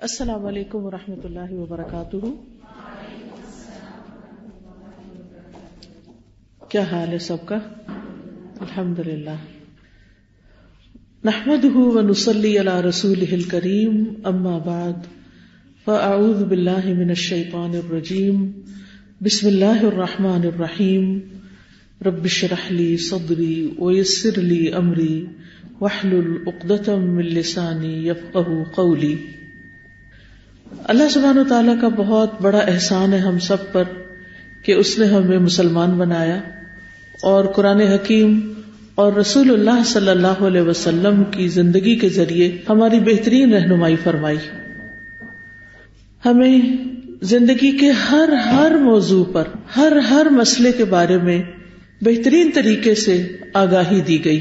السلام علیکم ورحمۃ اللہ وبرکاتہ. کیا حال ہے سب کا؟ الحمدللہ. نحمده ونصلی علی رسولہ الکریم. اما بعد فاعوذ باللہ من الشیطان الرجیم. بسم اللہ الرحمن الرحیم. رب اشرح لی صدری ویسر لی امری واحلل عقدۃ من لسانی یفقہوا قولی. اللہ سبحانہ وتعالیٰ کا بہت بڑا احسان ہے ہم سب پر کہ اس نے ہمیں مسلمان بنایا اور قرآن حکیم اور رسول اللہ صلی اللہ علیہ وسلم کی زندگی کے ذریعے ہماری بہترین رہنمائی فرمائی. ہمیں زندگی کے ہر موضوع پر ہر مسئلے کے بارے میں بہترین طریقے سے آگاہی دی گئی.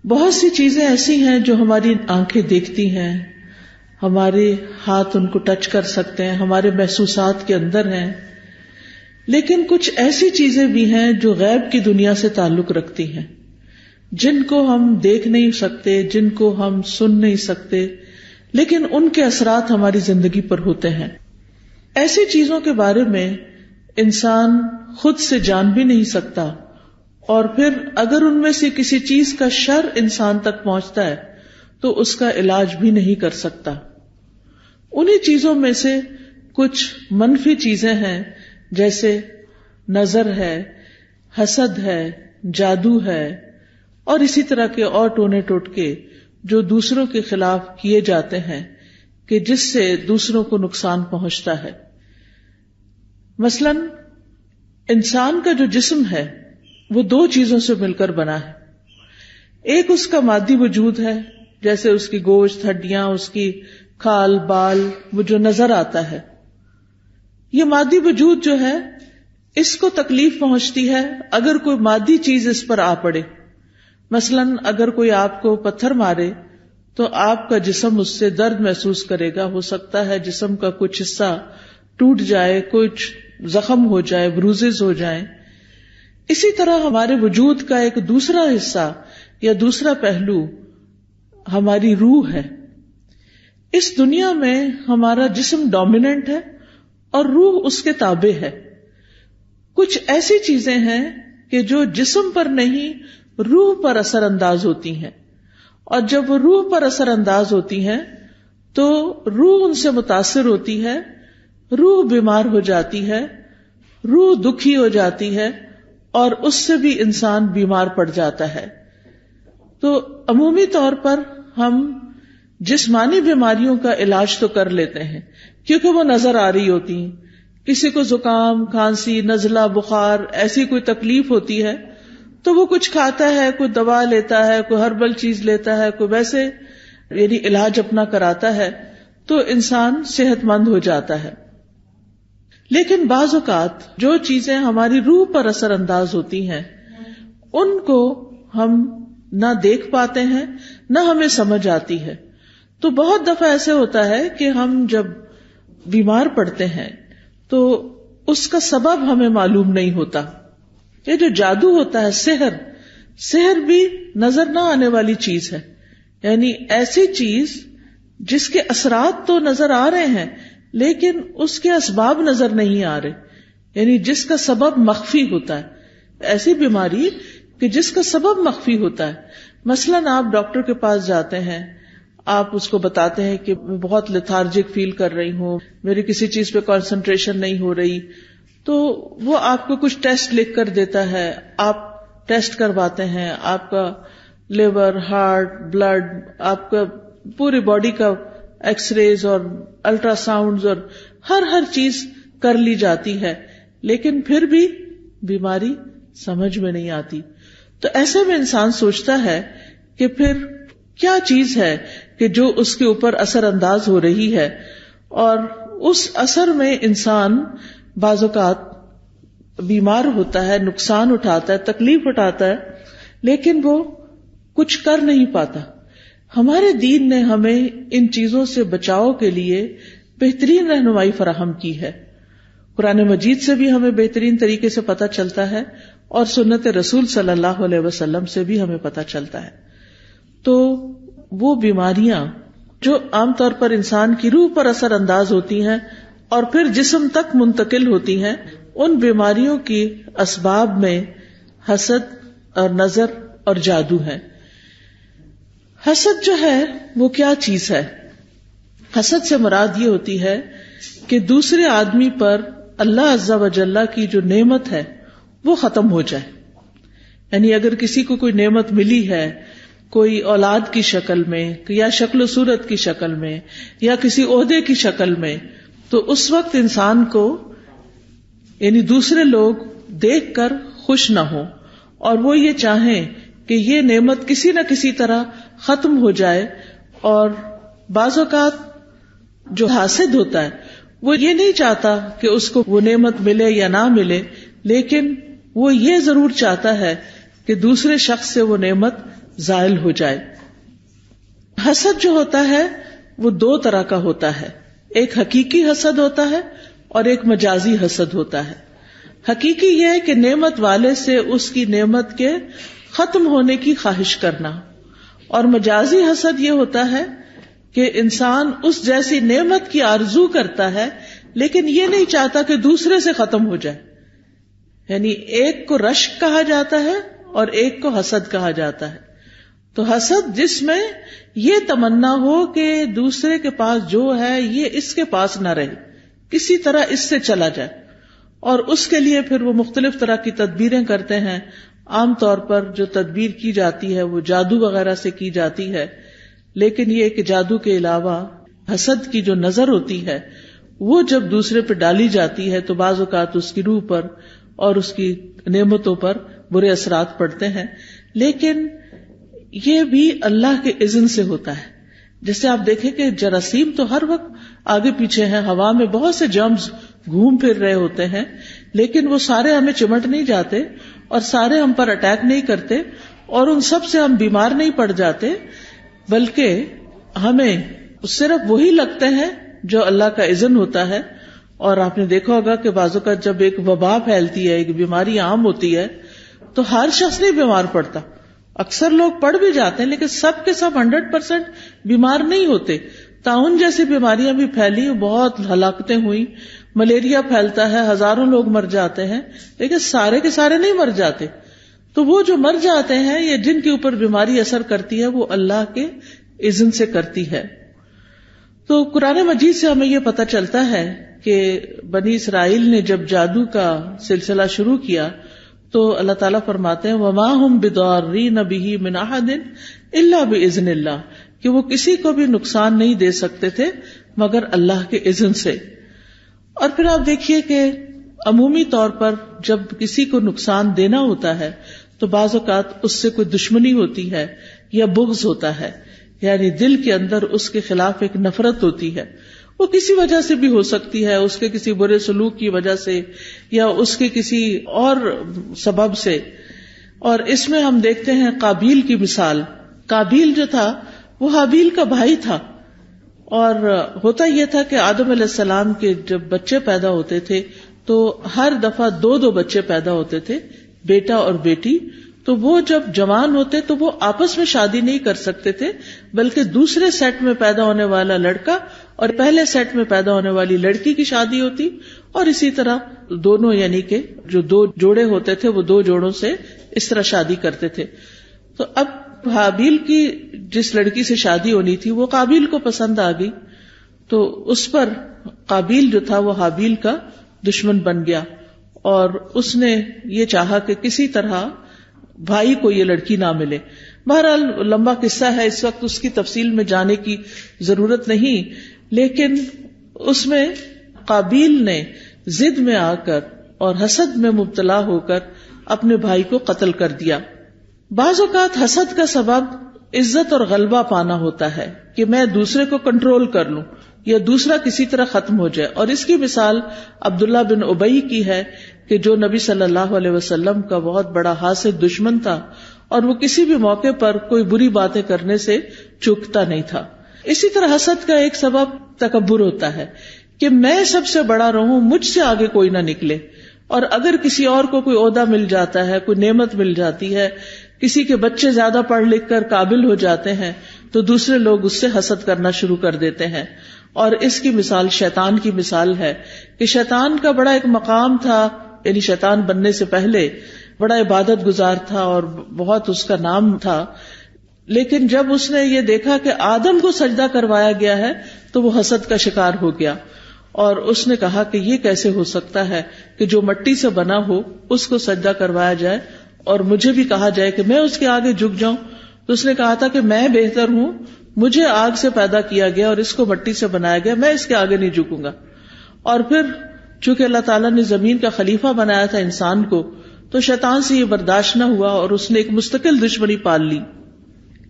بہت سی چیزیں ایسی ہیں جو ہماری آنکھیں دیکھتی ہیں، ہمارے ہاتھ ان کو ٹچ کر سکتے ہیں، ہمارے محسوسات کے اندر ہیں، لیکن کچھ ایسی چیزیں بھی ہیں جو غیب کی دنیا سے تعلق رکھتی ہیں، جن کو ہم دیکھ نہیں سکتے، جن کو ہم سن نہیں سکتے، لیکن ان کے اثرات ہماری زندگی پر ہوتے ہیں. ایسی چیزوں کے بارے میں انسان خود سے جان بھی نہیں سکتا، اور پھر اگر ان میں سے کسی چیز کا شر انسان تک پہنچتا ہے تو اس کا علاج بھی نہیں کر سکتا. انہی چیزوں میں سے کچھ منفی چیزیں ہیں، جیسے نظر ہے، حسد ہے، جادو ہے، اور اسی طرح کے اور ٹونے ٹوٹکے جو دوسروں کے خلاف کیے جاتے ہیں کہ جس سے دوسروں کو نقصان پہنچتا ہے. مثلا انسان کا جو جسم ہے وہ دو چیزوں سے مل کر بنا ہے. ایک اس کا مادی وجود ہے، جیسے اس کی گوشت، ہڈیاں، اس کی کھال بال، وہ جو نظر آتا ہے. یہ مادی وجود جو ہے اس کو تکلیف پہنچتی ہے اگر کوئی مادی چیز اس پر آ پڑے. مثلا اگر کوئی آپ کو پتھر مارے تو آپ کا جسم اس سے درد محسوس کرے گا. ہو سکتا ہے جسم کا کچھ حصہ ٹوٹ جائے، کچھ زخم ہو جائے، بروزز ہو جائیں. اسی طرح ہمارے وجود کا ایک دوسرا حصہ یا دوسرا پہلو ہماری روح ہے. اس دنیا میں ہمارا جسم ڈومیننٹ ہے اور روح اس کے تابع ہے. کچھ ایسی چیزیں ہیں کہ جو جسم پر نہیں روح پر اثر انداز ہوتی ہیں، اور جب وہ روح پر اثر انداز ہوتی ہیں تو روح ان سے متاثر ہوتی ہے، روح بیمار ہو جاتی ہے، روح دکھی ہو جاتی ہے، اور اس سے بھی انسان بیمار پڑ جاتا ہے. تو عمومی طور پر ہم جسمانی بیماریوں کا علاج تو کر لیتے ہیں کیونکہ وہ نظر آ رہی ہوتی ہیں. کسی کو زکام، کھانسی، نزلہ، بخار، ایسی کوئی تکلیف ہوتی ہے تو وہ کچھ کھاتا ہے، کوئی دوا لیتا ہے، کوئی ہربل چیز لیتا ہے، کوئی ویسے یعنی علاج اپنا کراتا ہے تو انسان صحت مند ہو جاتا ہے. لیکن بعض اوقات جو چیزیں ہماری روح پر اثر انداز ہوتی ہیں ان کو ہم نہ دیکھ پاتے ہیں، نہ ہمیں سمجھ آتی ہے. تو بہت دفعہ ایسے ہوتا ہے کہ ہم جب بیمار پڑتے ہیں تو اس کا سبب ہمیں معلوم نہیں ہوتا. یہ جو جادو ہوتا ہے، سحر بھی نظر نہ آنے والی چیز ہے. یعنی ایسی چیز جس کے اثرات تو نظر آ رہے ہیں لیکن اس کے اسباب نظر نہیں آ رہے، یعنی جس کا سبب مخفی ہوتا ہے. ایسی بیماری کہ جس کا سبب مخفی ہوتا ہے. مثلاً آپ ڈاکٹر کے پاس جاتے ہیں، آپ اس کو بتاتے ہیں کہ میں بہت لیتھارجک فیل کر رہی ہوں، میری کسی چیز پہ کنسنٹریشن نہیں ہو رہی، تو وہ آپ کو کچھ ٹیسٹ لکھ کر دیتا ہے. آپ ٹیسٹ کرواتے ہیں، آپ کا لیور، ہارٹ، بلڈ، آپ کا پوری باڈی کا ایکس ریز اور الٹرا ساؤنڈز اور ہر چیز کر لی جاتی ہے، لیکن پھر بھی بیماری سمجھ میں نہیں آتی. تو ایسے میں انسان سوچتا ہے کہ پھر کیا چیز ہے کہ جو اس کے اوپر اثر انداز ہو رہی ہے، اور اس اثر میں انسان بعض اوقات بیمار ہوتا ہے، نقصان اٹھاتا ہے، تکلیف اٹھاتا ہے، لیکن وہ کچھ کر نہیں پاتا. ہمارے دین نے ہمیں ان چیزوں سے بچاؤ کے لیے بہترین رہنمائی فراہم کی ہے. قرآن مجید سے بھی ہمیں بہترین طریقے سے پتہ چلتا ہے اور سنت رسول صلی اللہ علیہ وسلم سے بھی ہمیں پتہ چلتا ہے. تو وہ بیماریاں جو عام طور پر انسان کی روح پر اثر انداز ہوتی ہیں اور پھر جسم تک منتقل ہوتی ہیں، ان بیماریوں کی اسباب میں حسد اور نظر اور جادو ہے۔ حسد جو ہے وہ کیا چیز ہے؟ حسد سے مراد یہ ہوتی ہے کہ دوسرے آدمی پر اللہ عز و جل کی جو نعمت ہے وہ ختم ہو جائے۔ یعنی اگر کسی کو کوئی نعمت ملی ہے، کوئی اولاد کی شکل میں یا شکل و صورت کی شکل میں یا کسی عہدے کی شکل میں، تو اس وقت انسان کو یعنی دوسرے لوگ دیکھ کر خوش نہ ہوں اور وہ یہ چاہیں کہ یہ نعمت کسی نہ کسی طرح ختم ہو جائے۔ اور بعض اوقات جو حاسد ہوتا ہے وہ یہ نہیں چاہتا کہ اس کو وہ نعمت ملے یا نہ ملے، لیکن وہ یہ ضرور چاہتا ہے کہ دوسرے شخص سے وہ نعمت زائل ہو جائے۔ حسد جو ہوتا ہے وہ دو طرح کا ہوتا ہے، ایک حقیقی حسد ہوتا ہے اور ایک مجازی حسد ہوتا ہے۔ حقیقی یہ ہے کہ نعمت والے سے اس کی نعمت کے ختم ہونے کی خواہش کرنا، اور مجازی حسد یہ ہوتا ہے کہ انسان اس جیسی نعمت کی آرزو کرتا ہے لیکن یہ نہیں چاہتا کہ دوسرے سے ختم ہو جائے۔ یعنی ایک کو رشک کہا جاتا ہے اور ایک کو حسد کہا جاتا ہے۔ تو حسد جس میں یہ تمنا ہو کہ دوسرے کے پاس جو ہے یہ اس کے پاس نہ رہے، کسی طرح اس سے چلا جائے، اور اس کے لیے پھر وہ مختلف طرح کی تدبیریں کرتے ہیں۔ عام طور پر جو تدبیر کی جاتی ہے وہ جادو وغیرہ سے کی جاتی ہے، لیکن یہ کہ جادو کے علاوہ حسد کی جو نظر ہوتی ہے وہ جب دوسرے پہ ڈالی جاتی ہے تو بعض اوقات اس کی روح پر اور اس کی نعمتوں پر برے اثرات پڑتے ہیں، لیکن یہ بھی اللہ کے اذن سے ہوتا ہے۔ جیسے آپ دیکھیں کہ جراثیم تو ہر وقت آگے پیچھے ہیں، ہوا میں بہت سے جرمز گھوم پھر رہے ہوتے ہیں، لیکن وہ سارے ہمیں چمٹ نہیں جاتے اور سارے ہم پر اٹیک نہیں کرتے اور ان سب سے ہم بیمار نہیں پڑ جاتے، بلکہ ہمیں صرف وہی لگتے ہیں جو اللہ کا اذن ہوتا ہے۔ اور آپ نے دیکھا ہوگا کہ بعض اوقات جب ایک وبا پھیلتی ہے، ایک بیماری عام ہوتی ہے، تو ہر شخص نہیں بیمار پڑتا، اکثر لوگ پڑ بھی جاتے ہیں لیکن سب کے سب 100% بیمار نہیں ہوتے۔ طاعون جیسی بیماریاں بھی پھیلی، بہت ہلاکتیں ہوئی، ملیریا پھیلتا ہے، ہزاروں لوگ مر جاتے ہیں، لیکن سارے کے سارے نہیں مر جاتے۔ تو وہ جو مر جاتے ہیں یا جن کے اوپر بیماری اثر کرتی ہے وہ اللہ کے اذن سے کرتی ہے۔ تو قرآن مجید سے ہمیں یہ پتہ چلتا ہے کہ بنی اسرائیل نے جب جادو کا سلسلہ شروع کیا تو اللہ تعالیٰ فرماتے ہیں وَمَا هُمْ بِضَارِّينَ بِهِ مِنْ أَحَدٍ إِلَّا بِإِذْنِ اللَّهِ، کہ وہ کسی کو بھی نقصان نہیں دے سکتے تھے مگر اللہ کے اذن سے۔ اور پھر آپ دیکھیے کہ عمومی طور پر جب کسی کو نقصان دینا ہوتا ہے تو بعض اوقات اس سے کوئی دشمنی ہوتی ہے یا بغض ہوتا ہے، یعنی دل کے اندر اس کے خلاف ایک نفرت ہوتی ہے، وہ کسی وجہ سے بھی ہو سکتی ہے، اس کے کسی برے سلوک کی وجہ سے یا اس کے کسی اور سبب سے۔ اور اس میں ہم دیکھتے ہیں قابیل کی مثال۔ قابیل جو تھا وہ حابیل کا بھائی تھا، اور ہوتا یہ تھا کہ آدم علیہ السلام کے جب بچے پیدا ہوتے تھے تو ہر دفعہ 2 بچے پیدا ہوتے تھے، بیٹا اور بیٹی۔ تو وہ جب جوان ہوتے تو وہ آپس میں شادی نہیں کر سکتے تھے، بلکہ دوسرے سیٹ میں پیدا ہونے والا لڑکا اور پہلے سیٹ میں پیدا ہونے والی لڑکی کی شادی ہوتی، اور اسی طرح دونوں یعنی کہ جو 2 جوڑے ہوتے تھے وہ 2 جوڑوں سے اس طرح شادی کرتے تھے۔ تو اب حابیل کی جس لڑکی سے شادی ہونی تھی وہ قابیل کو پسند آ گئی، تو اس پر قابیل جو تھا وہ حابیل کا دشمن بن گیا، اور اس نے یہ چاہا کہ کسی طرح بھائی کو یہ لڑکی نہ ملے۔ بہرحال لمبا قصہ ہے، اس وقت اس کی تفصیل میں جانے کی ضرورت نہیں، لیکن اس میں قابیل نے ضد میں آ کر اور حسد میں مبتلا ہو کر اپنے بھائی کو قتل کر دیا۔ بعض اوقات حسد کا سبب عزت اور غلبہ پانا ہوتا ہے کہ میں دوسرے کو کنٹرول کر لوں یا دوسرا کسی طرح ختم ہو جائے، اور اس کی مثال عبداللہ بن ابی کی ہے کہ جو نبی صلی اللہ علیہ وسلم کا بہت بڑا حاسد دشمن تھا، اور وہ کسی بھی موقع پر کوئی بری باتیں کرنے سے چوکتا نہیں تھا۔ اسی طرح حسد کا ایک سبب تکبر ہوتا ہے کہ میں سب سے بڑا رہوں، مجھ سے آگے کوئی نہ نکلے، اور اگر کسی اور کو کوئی عہدہ مل جاتا ہے، کوئی نعمت مل جاتی ہے کسی کے بچے زیادہ پڑھ لکھ کر قابل ہو جاتے ہیں تو دوسرے لوگ اس سے حسد کرنا شروع کر دیتے ہیں. اور اس کی مثال شیطان کی مثال ہے کہ شیطان کا بڑا ایک مقام تھا، یعنی شیطان بننے سے پہلے بڑا عبادت گزار تھا اور بہت اس کا نام تھا، لیکن جب اس نے یہ دیکھا کہ آدم کو سجدہ کروایا گیا ہے تو وہ حسد کا شکار ہو گیا، اور اس نے کہا کہ یہ کیسے ہو سکتا ہے کہ جو مٹی سے بنا ہو اس کو سجدہ کروایا جائے اور مجھے بھی کہا جائے کہ میں اس کے آگے جھک جاؤں. تو اس نے کہا تھا کہ میں بہتر ہوں، مجھے آگ سے پیدا کیا گیا اور اس کو مٹی سے بنایا گیا، میں اس کے آگے نہیں جھکوں گا. اور پھر چونکہ اللہ تعالیٰ نے زمین کا خلیفہ بنایا تھا انسان کو، تو شیطان سے یہ برداشت نہ ہوا اور اس نے ایک مستقل دشمنی پال لی.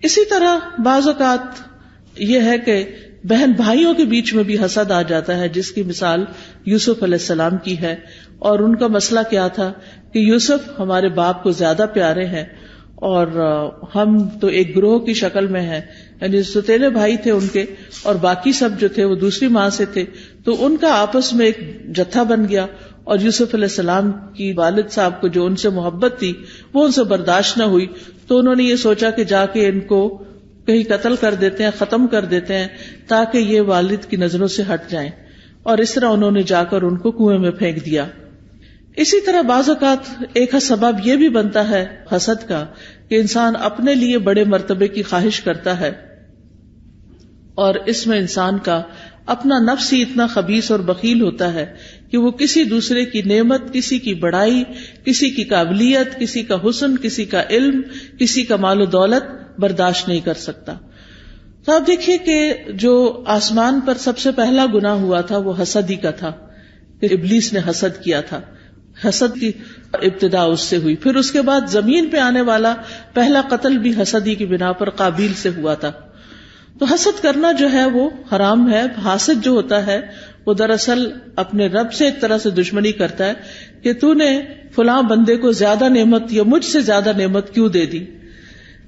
اسی طرح بعض اوقات یہ ہے کہ بہن بھائیوں کے بیچ میں بھی حسد آ جاتا ہے، جس کی مثال یوسف علیہ السلام کی ہے. اور ان کا مسئلہ کیا تھا کہ یوسف ہمارے باپ کو زیادہ پیارے ہیں اور ہم تو ایک گروہ کی شکل میں ہیں، یعنی ستیلے بھائی تھے ان کے اور باقی سب جو تھے وہ دوسری ماں سے تھے، تو ان کا آپس میں ایک جتھا بن گیا. اور یوسف علیہ السلام کی والد صاحب کو جو ان سے محبت تھی وہ ان سے برداشت نہ ہوئی، تو انہوں نے یہ سوچا کہ جا کے ان کو کہیں قتل کر دیتے ہیں، ختم کر دیتے ہیں تاکہ یہ والد کی نظروں سے ہٹ جائیں، اور اس طرح انہوں نے جا کر ان کو کنویں میں پھینک دیا. اسی طرح بعض اوقات ایک سبب یہ بھی بنتا ہے حسد کا کہ انسان اپنے لیے بڑے مرتبے کی خواہش کرتا ہے، اور اس میں انسان کا اپنا نفس ہی اتنا خبیث اور بخیل ہوتا ہے کہ وہ کسی دوسرے کی نعمت، کسی کی بڑائی، کسی کی قابلیت، کسی کا حسن، کسی کا علم، کسی کا مال و دولت برداشت نہیں کر سکتا. تو آپ دیکھیے کہ جو آسمان پر سب سے پہلا گناہ ہوا تھا وہ حسد ہی کا تھا کہ ابلیس نے حسد کیا تھا. حسد کی ابتدا اس سے ہوئی. پھر اس کے بعد زمین پہ آنے والا پہلا قتل بھی حسد ہی کی بنا پر قابیل سے ہوا تھا. تو حسد کرنا جو ہے وہ حرام ہے. حاسد جو ہوتا ہے وہ دراصل اپنے رب سے ایک طرح سے دشمنی کرتا ہے کہ تو نے فلاں بندے کو زیادہ نعمت یا مجھ سے زیادہ نعمت کیوں دے دی.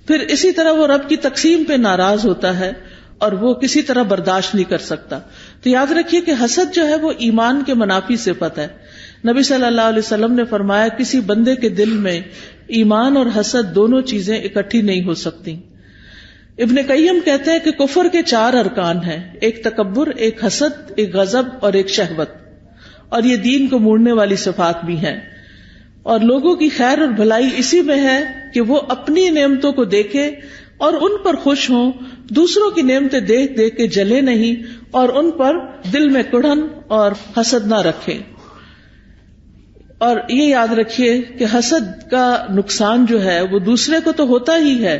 پھر اسی طرح وہ رب کی تقسیم پہ ناراض ہوتا ہے اور وہ کسی طرح برداشت نہیں کر سکتا. تو یاد رکھیے کہ حسد جو ہے وہ ایمان کے منافی صفت ہے. نبی صلی اللہ علیہ وسلم نے فرمایا کسی بندے کے دل میں ایمان اور حسد دونوں چیزیں اکٹھی نہیں ہو سکتی. ابن قیم کہتے ہیں کہ کفر کے 4 ارکان ہیں، ایک تکبر، ایک حسد، ایک غضب اور ایک شہوت، اور یہ دین کو موڑنے والی صفات بھی ہیں. اور لوگوں کی خیر اور بھلائی اسی میں ہے کہ وہ اپنی نعمتوں کو دیکھے اور ان پر خوش ہوں، دوسروں کی نعمتیں دیکھ دیکھ کے جلے نہیں اور ان پر دل میں کڑھن اور حسد نہ رکھیں. اور یہ یاد رکھیے کہ حسد کا نقصان جو ہے وہ دوسرے کو تو ہوتا ہی ہے،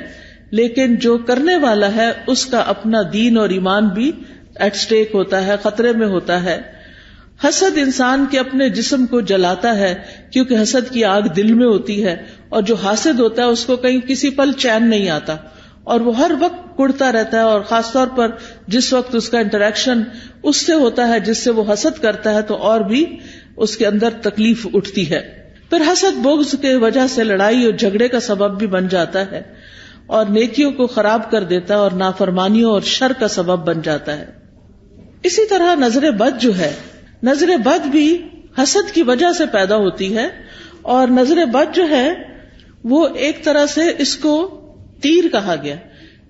لیکن جو کرنے والا ہے اس کا اپنا دین اور ایمان بھی ایٹ سٹیک ہوتا ہے، خطرے میں ہوتا ہے. حسد انسان کے اپنے جسم کو جلاتا ہے کیونکہ حسد کی آگ دل میں ہوتی ہے، اور جو حاسد ہوتا ہے اس کو کہیں کسی پل چین نہیں آتا اور وہ ہر وقت کڑتا رہتا ہے، اور خاص طور پر جس وقت اس کا انٹریکشن اس سے ہوتا ہے جس سے وہ حسد کرتا ہے تو اور بھی اس کے اندر تکلیف اٹھتی ہے. پھر حسد بغض کے وجہ سے لڑائی اور جھگڑے کا سبب بھی بن جاتا ہے اور نیکیوں کو خراب کر دیتا ہے اور نافرمانیوں اور شر کا سبب بن جاتا ہے. اسی طرح نظر بد جو ہے، نظر بد بھی حسد کی وجہ سے پیدا ہوتی ہے، اور نظر بد جو ہے وہ ایک طرح سے اس کو تیر کہا گیا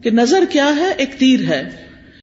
کہ نظر کیا ہے، ایک تیر ہے.